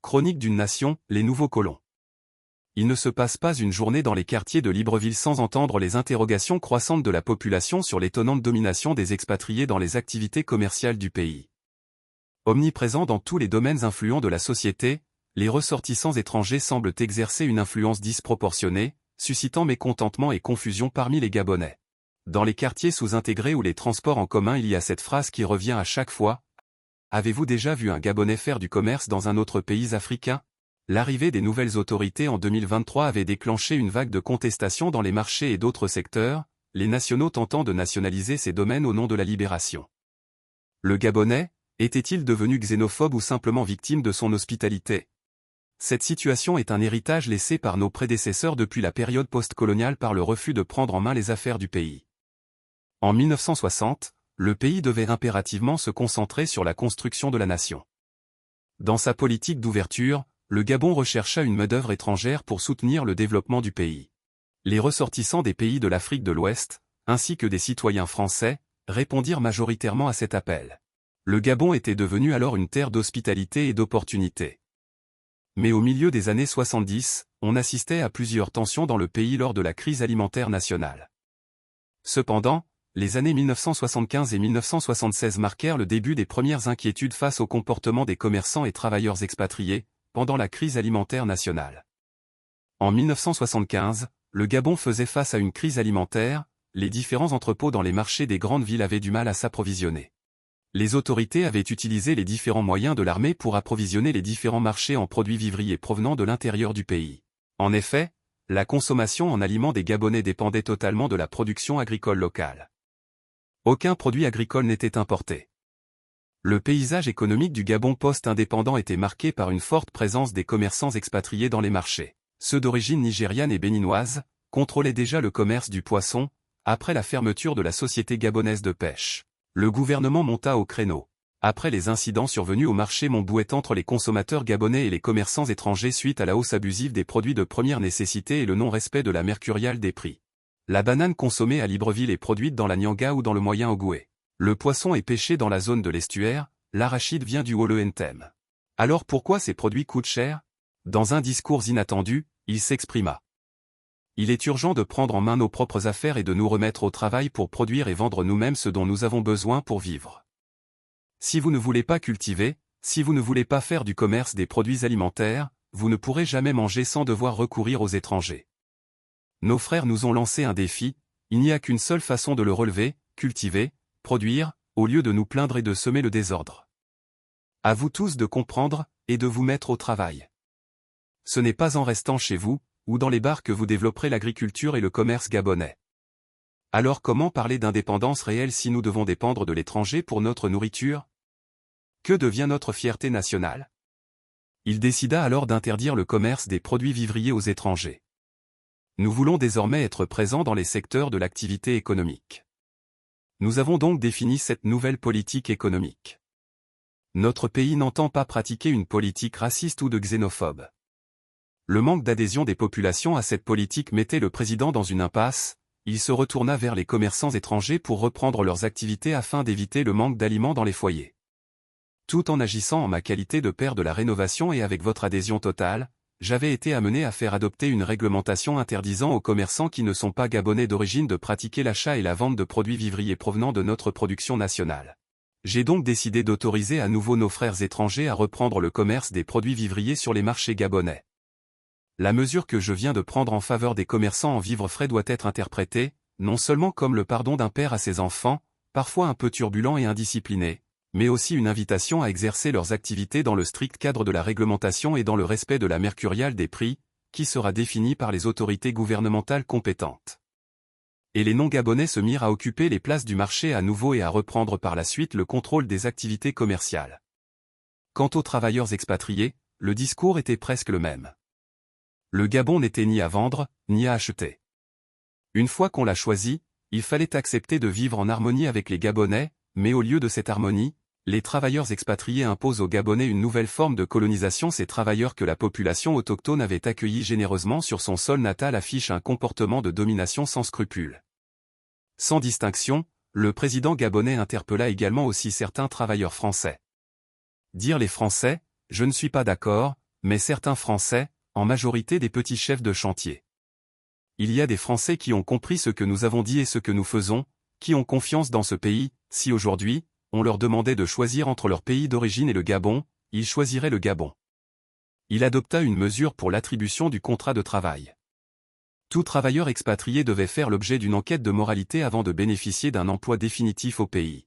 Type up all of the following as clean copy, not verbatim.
Chronique d'une nation, les nouveaux colons. Il ne se passe pas une journée dans les quartiers de Libreville sans entendre les interrogations croissantes de la population sur l'étonnante domination des expatriés dans les activités commerciales du pays. Omniprésents dans tous les domaines influents de la société, les ressortissants étrangers semblent exercer une influence disproportionnée, suscitant mécontentement et confusion parmi les Gabonais. Dans les quartiers sous-intégrés ou les transports en commun, il y a cette phrase qui revient à chaque fois. Avez-vous déjà vu un Gabonais faire du commerce dans un autre pays africain? L'arrivée des nouvelles autorités en 2023 avait déclenché une vague de contestation dans les marchés et d'autres secteurs, les nationaux tentant de nationaliser ces domaines au nom de la libération. Le Gabonais, était-il devenu xénophobe ou simplement victime de son hospitalité? Cette situation est un héritage laissé par nos prédécesseurs depuis la période postcoloniale par le refus de prendre en main les affaires du pays. En 1960, le pays devait impérativement se concentrer sur la construction de la nation. Dans sa politique d'ouverture, le Gabon rechercha une main-d'œuvre étrangère pour soutenir le développement du pays. Les ressortissants des pays de l'Afrique de l'Ouest, ainsi que des citoyens français, répondirent majoritairement à cet appel. Le Gabon était devenu alors une terre d'hospitalité et d'opportunités. Mais au milieu des années 70, on assistait à plusieurs tensions dans le pays lors de la crise alimentaire nationale. Cependant, les années 1975 et 1976 marquèrent le début des premières inquiétudes face au comportement des commerçants et travailleurs expatriés, pendant la crise alimentaire nationale. En 1975, le Gabon faisait face à une crise alimentaire, les différents entrepôts dans les marchés des grandes villes avaient du mal à s'approvisionner. Les autorités avaient utilisé les différents moyens de l'armée pour approvisionner les différents marchés en produits vivriers provenant de l'intérieur du pays. En effet, la consommation en aliments des Gabonais dépendait totalement de la production agricole locale. Aucun produit agricole n'était importé. Le paysage économique du Gabon post-indépendant était marqué par une forte présence des commerçants expatriés dans les marchés. Ceux d'origine nigériane et béninoise contrôlaient déjà le commerce du poisson, après la fermeture de la Société gabonaise de pêche. Le gouvernement monta au créneau. Après les incidents survenus au marché Montbouet entre les consommateurs gabonais et les commerçants étrangers suite à la hausse abusive des produits de première nécessité et le non-respect de la mercuriale des prix. La banane consommée à Libreville est produite dans la Nyanga ou dans le Moyen-Ogoué. Le poisson est pêché dans la zone de l'estuaire, l'arachide vient du Haut-le-Ntem. Alors pourquoi ces produits coûtent cher? Dans un discours inattendu, il s'exprima. Il est urgent de prendre en main nos propres affaires et de nous remettre au travail pour produire et vendre nous-mêmes ce dont nous avons besoin pour vivre. Si vous ne voulez pas cultiver, si vous ne voulez pas faire du commerce des produits alimentaires, vous ne pourrez jamais manger sans devoir recourir aux étrangers. Nos frères nous ont lancé un défi, il n'y a qu'une seule façon de le relever, cultiver, produire, au lieu de nous plaindre et de semer le désordre. À vous tous de comprendre, et de vous mettre au travail. Ce n'est pas en restant chez vous, ou dans les bars que vous développerez l'agriculture et le commerce gabonais. Alors comment parler d'indépendance réelle si nous devons dépendre de l'étranger pour notre nourriture? Que devient notre fierté nationale? Il décida alors d'interdire le commerce des produits vivriers aux étrangers. Nous voulons désormais être présents dans les secteurs de l'activité économique. Nous avons donc défini cette nouvelle politique économique. Notre pays n'entend pas pratiquer une politique raciste ou de xénophobe. Le manque d'adhésion des populations à cette politique mettait le président dans une impasse, il se retourna vers les commerçants étrangers pour reprendre leurs activités afin d'éviter le manque d'aliments dans les foyers. Tout en agissant en ma qualité de père de la rénovation et avec votre adhésion totale, j'avais été amené à faire adopter une réglementation interdisant aux commerçants qui ne sont pas gabonais d'origine de pratiquer l'achat et la vente de produits vivriers provenant de notre production nationale. J'ai donc décidé d'autoriser à nouveau nos frères étrangers à reprendre le commerce des produits vivriers sur les marchés gabonais. La mesure que je viens de prendre en faveur des commerçants en vivres frais doit être interprétée, non seulement comme le pardon d'un père à ses enfants, parfois un peu turbulents et indisciplinés, mais aussi une invitation à exercer leurs activités dans le strict cadre de la réglementation et dans le respect de la mercuriale des prix, qui sera définie par les autorités gouvernementales compétentes. Et les non-gabonais se mirent à occuper les places du marché à nouveau et à reprendre par la suite le contrôle des activités commerciales. Quant aux travailleurs expatriés, le discours était presque le même. Le Gabon n'était ni à vendre, ni à acheter. Une fois qu'on l'a choisi, il fallait accepter de vivre en harmonie avec les Gabonais, mais au lieu de cette harmonie, les travailleurs expatriés imposent aux Gabonais une nouvelle forme de colonisation. Ces travailleurs que la population autochtone avait accueillis généreusement sur son sol natal affichent un comportement de domination sans scrupules. Sans distinction, le président gabonais interpella également aussi certains travailleurs français. Dire les Français, je ne suis pas d'accord, Mais certains Français, en majorité des petits chefs de chantier. Il y a des Français qui ont compris ce que nous avons dit et ce que nous faisons, qui ont confiance dans ce pays. Si aujourd'hui, on leur demandait de choisir entre leur pays d'origine et le Gabon, ils choisiraient le Gabon. Il adopta une mesure pour l'attribution du contrat de travail. Tout travailleur expatrié devait faire l'objet d'une enquête de moralité avant de bénéficier d'un emploi définitif au pays.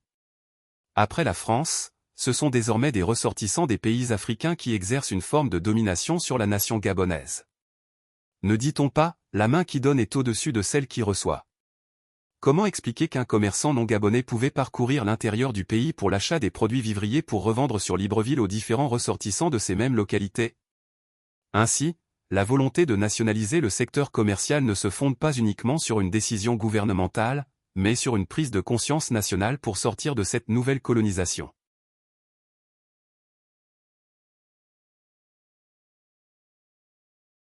Après la France, ce sont désormais des ressortissants des pays africains qui exercent une forme de domination sur la nation gabonaise. Ne dit-on pas, la main qui donne est au-dessus de celle qui reçoit? Comment expliquer qu'un commerçant non gabonais pouvait parcourir l'intérieur du pays pour l'achat des produits vivriers pour revendre sur Libreville aux différents ressortissants de ces mêmes localités? Ainsi, la volonté de nationaliser le secteur commercial ne se fonde pas uniquement sur une décision gouvernementale, mais sur une prise de conscience nationale pour sortir de cette nouvelle colonisation.